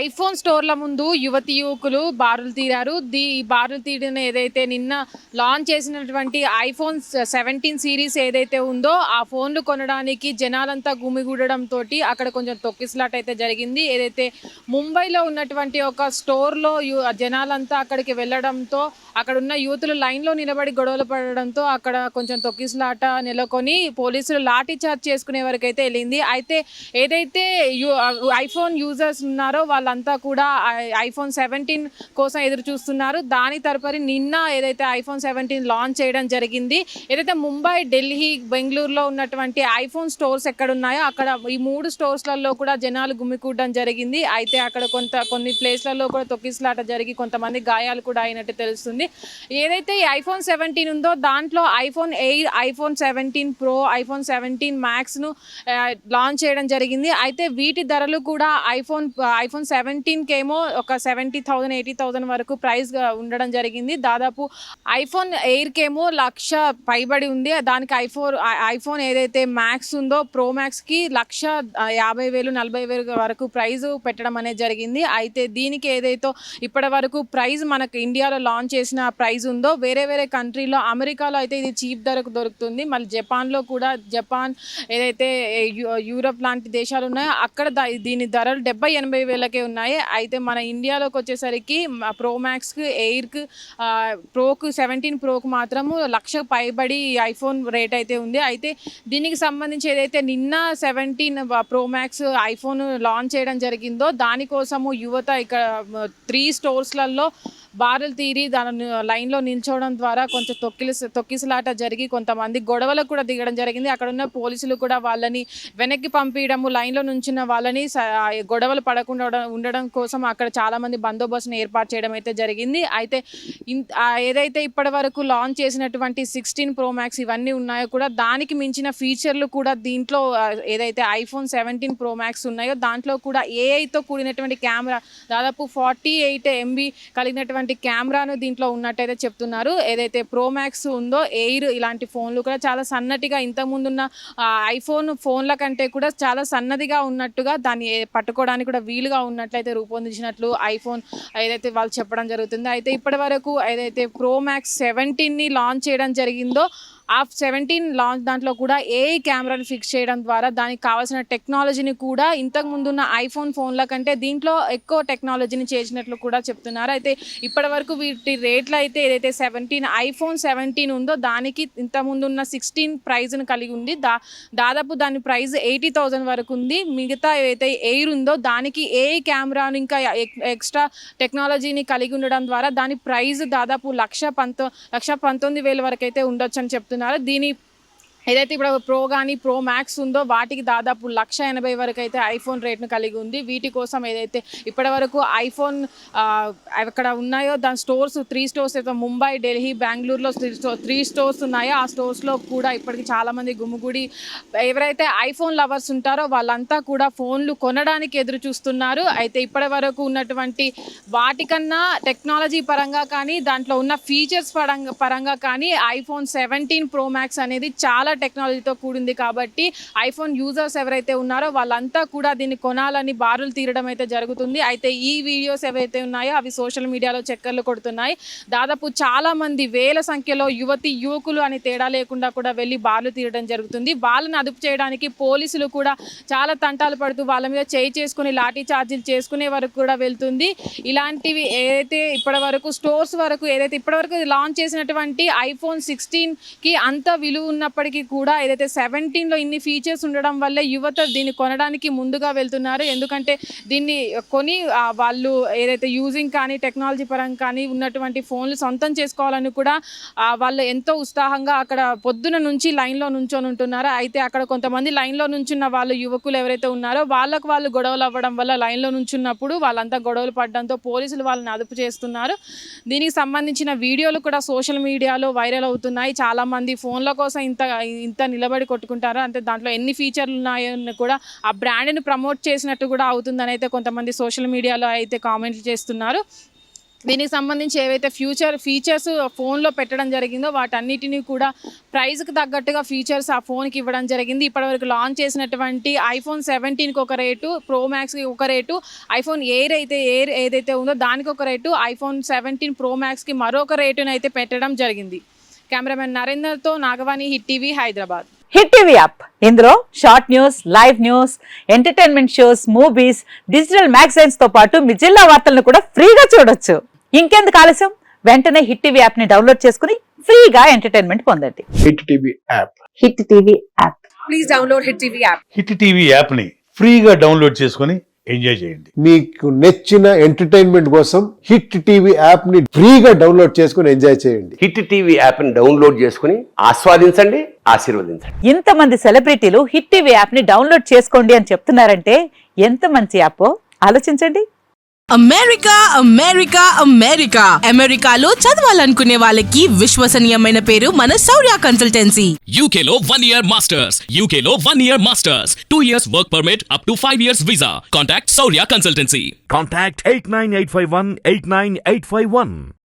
IPhone స్టోర్ల ముందు యువతి యువకులు బారులు తీరారు. ఈ బారులు తీరిన ఏదైతే నిన్న లాంచ్ చేసినటువంటి ఐఫోన్ 17 సిరీస్ ఏదైతే ఉందో ఆ ఫోన్లు కొనడానికి జనాలంతా గుమిగూడడంతో అక్కడ కొంచెం తొక్కిసలాట అయితే జరిగింది. ఏదైతే ముంబైలో ఉన్నటువంటి ఒక స్టోర్లో జనాలంతా అక్కడికి వెళ్ళడంతో అక్కడ ఉన్న యూతులు లైన్లో నిలబడి గొడవలు పడడంతో అక్కడ కొంచెం తొక్కిసలాట నెలకొని పోలీసులు లాఠీ చార్జ్ చేసుకునే వరకు అయితే వెళ్ళింది. అయితే ఏదైతే ఐఫోన్ యూజర్స్ ఉన్నారో వాళ్ళంతా కూడా ఐఫోన్ 17 కోసం ఎదురు చూస్తున్నారు. దాని తదుపరి నిన్న ఏదైతే ఐఫోన్ 17 లాంచ్ చేయడం జరిగింది. ఏదైతే ముంబై, ఢిల్లీ, బెంగళూరులో ఉన్నటువంటి ఐఫోన్ స్టోర్స్ ఎక్కడ ఉన్నాయో అక్కడ ఈ 3 స్టోర్స్లలో కూడా జనాలు గుమికూడడం జరిగింది. అయితే అక్కడ కొన్ని ప్లేస్లలో కూడా తొక్కిసలాట జరిగి కొంతమంది గాయాలు కూడా అయినట్టు తెలుస్తుంది. ఏదైతే ఈ ఐఫోన్ 17 ఉందో దాంట్లో ఐఫోన్ 8, ఐఫోన్ 17 ప్రో, ఐఫోన్ 17 మ్యాక్స్ను లాంచ్ చేయడం జరిగింది. అయితే వీటి ధరలు కూడా ఐఫోన్ 17కి ఏమో ఒక 70,000 80,000 వరకు ప్రైస్గా ఉండడం జరిగింది. దాదాపు ఐఫోన్ ఎయిర్కి ఏమో 1,00,000 పైబడి ఉంది. దానికి ఐఫోన్ ఏదైతే మ్యాక్స్ ఉందో ప్రో మ్యాక్స్కి 1,50,000 40,000 వరకు ప్రైజ్ పెట్టడం అనేది జరిగింది. అయితే దీనికి ఏదైతే ఇప్పటి వరకు ప్రైజ్ మనకు ఇండియాలో లాంచ్ చేసిన ప్రైజ్ ఉందో వేరే కంట్రీలో అమెరికాలో అయితే ఇది చీప్ ధరకు దొరుకుతుంది. మళ్ళీ జపాన్ ఏదైతే యూరప్ లాంటి దేశాలు ఉన్నాయో అక్కడ దీని ధరలు 70-80 వేలకే ఉన్నాయి. అయితే మన ఇండియాలోకి వచ్చేసరికి ప్రో మ్యాక్స్కి, ఎయిర్కి, ప్రోకు 17 ప్రోకు మాత్రము 1,00,000 పైబడి ఐఫోన్ రేట్ అయితే ఉంది. అయితే దీనికి సంబంధించి ఏదైతే నిన్న 17 ప్రో మ్యాక్స్ ఐఫోన్ లాంచ్ చేయడం జరిగిందో దానికోసము యువత ఇక్కడ 3 స్టోర్స్లలో బారులు తీరి దాని లైన్లో నిల్చోవడం ద్వారా కొంచెం తొక్కిసలాట జరిగి కొంతమంది గొడవలకు కూడా దిగడం జరిగింది. అక్కడ ఉన్న పోలీసులు కూడా వాళ్ళని వెనక్కి పంపించడము, లైన్లో నుంచిన వాళ్ళని గొడవలు పడకుండా ఉండడం కోసం అక్కడ చాలామంది బందోబస్తును ఏర్పాటు చేయడం అయితే జరిగింది. అయితే ఏదైతే ఇప్పటి వరకు లాంచ్ చేసినటువంటి 16 ప్రో మ్యాక్స్ ఇవన్నీ ఉన్నాయో కూడా దానికి మించిన ఫీచర్లు కూడా దీంట్లో ఏదైతే ఐఫోన్ 17 ప్రో మ్యాక్స్ ఉన్నాయో దాంట్లో కూడా ఏఐతో కూడినటువంటి కెమెరా దాదాపు 48 MB కలిగినటువంటి కెమెరాను దీంట్లో ఉన్నట్టయితే చెప్తున్నారు. ఏదైతే ప్రో మ్యాక్స్ ఉందో ఎయిర్ ఇలాంటి ఫోన్లు కూడా చాలా సన్నటిగా ఇంతకుముందున్న ఐఫోన్ ఫోన్ల కంటే కూడా చాలా సన్నదిగా ఉన్నట్టుగా దాన్ని పట్టుకోవడానికి కూడా వీలుగా ఉన్నట్లయితే రూపొందించినట్లు ఐఫోన్ ఏదైతే వాళ్ళు చెప్పడం జరుగుతుంది. అయితే ఇప్పటి వరకు ఏదైతే ప్రో మ్యాక్స్ 17ని లాంచ్ చేయడం జరిగిందో ఆ 17 లాంచ్ దాంట్లో కూడా ఏఐ కెమెరాని ఫిక్స్ చేయడం ద్వారా దానికి కావాల్సిన టెక్నాలజీని కూడా ఇంతకు ముందున్న ఐఫోన్ ఫోన్ల కంటే దీంట్లో ఎక్కువ టెక్నాలజీని చేసినట్లు కూడా చెప్తున్నారు. అయితే ఇప్పటి వరకు వీటి రేట్లు అయితే ఏదైతే ఐఫోన్ 17 ఉందో దానికి ఇంతకుముందున్న 16 ప్రైజ్ను కలిగి ఉంది. దాదాపు దాని ప్రైస్ 80,000 వరకు ఉంది. మిగతా ఏదైతే ఎయిర్ ఉందో దానికి ఏఐ కెమెరాను ఇంకా ఎక్స్ట్రా టెక్నాలజీని కలిగి ఉండడం ద్వారా దాని ప్రైస్ దాదాపు 1,19,000 వరకు అయితే ఉండొచ్చు అని చెప్తున్నారు. దీని ఏదైతే ఇప్పుడు ప్రో కానీ ప్రో మ్యాక్స్ ఉందో వాటికి దాదాపు 1,80,000 వరకు అయితే ఐఫోన్ రేట్ను కలిగి ఉంది. వీటి కోసం ఏదైతే ఇప్పటి వరకు ఐఫోన్ అక్కడ ఉన్నాయో దాని స్టోర్స్ 3 స్టోర్స్ అయితే ముంబై, ఢిల్లీ, బెంగళూరులో 3 స్టోర్స్ ఉన్నాయో ఆ స్టోర్స్లో కూడా ఇప్పటికి చాలామంది గుమిగూడి ఎవరైతే ఐఫోన్ లవర్స్ ఉంటారో వాళ్ళంతా కూడా ఫోన్లు కొనడానికి ఎదురు చూస్తున్నారు. అయితే ఇప్పటి వరకు ఉన్నటువంటి వాటికన్నా టెక్నాలజీ పరంగా కానీ దాంట్లో ఉన్న ఫీచర్స్ పరంగా కానీ ఐఫోన్ 17 ప్రో మ్యాక్స్ అనేది చాలా టెక్నాలజీతో కూడింది. కాబట్టి ఐఫోన్ యూజర్స్ ఎవరైతే ఉన్నారో వాళ్ళంతా కూడా దీన్ని కొనాలని బారులు తీరడం అయితే జరుగుతుంది. అయితే ఈ వీడియోస్ ఏవైతే ఉన్నాయో అవి సోషల్ మీడియాలో చక్కర్లు కొడుతున్నాయి. దాదాపు చాలామంది వేల సంఖ్యలో యువకులు అని తేడా లేకుండా కూడా వెళ్ళి బారులు తీరడం జరుగుతుంది. వాళ్ళని అదుపు చేయడానికి పోలీసులు కూడా చాలా తంటాలు పడుతూ వాళ్ళ మీద చేసుకుని లాఠీ చార్జీలు చేసుకునే వరకు కూడా వెళ్తుంది. ఇలాంటివి ఏదైతే ఇప్పటి వరకు స్టోర్స్ వరకు ఏదైతే ఇప్పటివరకు లాంచ్ చేసినటువంటి ఐఫోన్ 16కి అంత విలువ ఉన్నప్పటికీ కూడా ఏదైతే 17లో ఇన్ని ఫీచర్స్ ఉండడం వల్ల యువత దీన్ని కొనడానికి ముందుగా వెళ్తున్నారు. ఎందుకంటే దీన్ని కొని వాళ్ళు ఏదైతే యూజింగ్ కానీ టెక్నాలజీ పరంగా కానీ ఉన్నటువంటి ఫోన్లు సొంతం చేసుకోవాలని కూడా వాళ్ళు ఎంతో ఉత్సాహంగా అక్కడ పొద్దున నుంచి లైన్లో నుంచొని ఉంటున్నారు. అయితే అక్కడ కొంతమంది లైన్లో నుంచున్న వాళ్ళు యువకులు ఎవరైతే ఉన్నారో వాళ్ళు గొడవలు అవ్వడం వల్ల లైన్లో నుంచున్నప్పుడు వాళ్ళంతా గొడవలు పడడంతో పోలీసులు వాళ్ళని అదుపు చేస్తున్నారు. దీనికి సంబంధించిన వీడియోలు కూడా సోషల్ మీడియాలో వైరల్ అవుతున్నాయి. చాలామంది ఫోన్ల కోసం ఇంత నిలబడి కొట్టుకుంటారు. అంటే దాంట్లో ఎన్ని ఫీచర్లు ఉన్నాయో కూడా ఆ బ్రాండ్ని ప్రమోట్ చేసినట్టు కూడా అవుతుందని అయితే కొంతమంది సోషల్ మీడియాలో అయితే కామెంట్లు చేస్తున్నారు. దీనికి సంబంధించి ఏవైతే ఫీచర్స్ ఫోన్లో పెట్టడం జరిగిందో వాటన్నిటిని కూడా ప్రైస్కి తగ్గట్టుగా ఫీచర్స్ ఆ ఫోన్కి ఇవ్వడం జరిగింది. ఇప్పటివరకు లాంచ్ చేసినటువంటి ఐఫోన్ 17కి ఒక రేటు, ప్రో మ్యాక్స్కి ఒక రేటు, ఐఫోన్ ఎయిర్ ఏదైతే ఉందో దానికి ఒక రేటు, ఐఫోన్ 17 ప్రో మ్యాక్స్కి మరొక రేటును అయితే పెట్టడం జరిగింది. కెమెరామెన్ నరేందర్తో Nagavani, hit TV, Hyderabad. Hit TV app ఇందులో short news, live news, entertainment shows, movies, digital magazines తో పాటు మీ జిల్లా వార్తలను కూడా ఫ్రీగా చూడొచ్చు. ఇంకెందుకు ఆలస్యం, వెంటనే హిట్ టీవీ యాప్ ని డౌన్లోడ్ చేసుకుని ఫ్రీగా ఎంటర్టైన్మెంట్ పొందండి. Hit TV app. Hit TV app. Please download hit TV app. Hit TV app ని ఫ్రీగా డౌన్లోడ్ చేసుకొని ఎంజాయ్ చేయండి. మీకు నచ్చిన ఎంటర్టైన్మెంట్ కోసం హిట్ టీవీ యాప్ ని ఫ్రీగా డౌన్లోడ్ చేసుకుని ఎంజాయ్ చేయండి. హిట్ టీవీ యాప్ ని డౌన్లోడ్ చేసుకుని ఆస్వాదించండి, ఆశీర్వదించండి. ఇంతమంది సెలబ్రిటీలు హిట్ టీవీ యాప్ ని డౌన్లోడ్ చేసుకోండి అని చెప్తున్నారంటే ఎంత మంచి యాప్ ఆలోచించండి. అమెరికా అమెరికా అమెరికా అమెరికాలో చదవాలనుకునే వాళ్ళకి విశ్వసనీయమైన పేరు మన శౌర్య కన్సల్టెన్సీ. UK లో 1 year masters. UK లో 1 year masters. 2 years work permit up to 5 years visa. Contact Saurya Consultancy. Contact 89851 89851.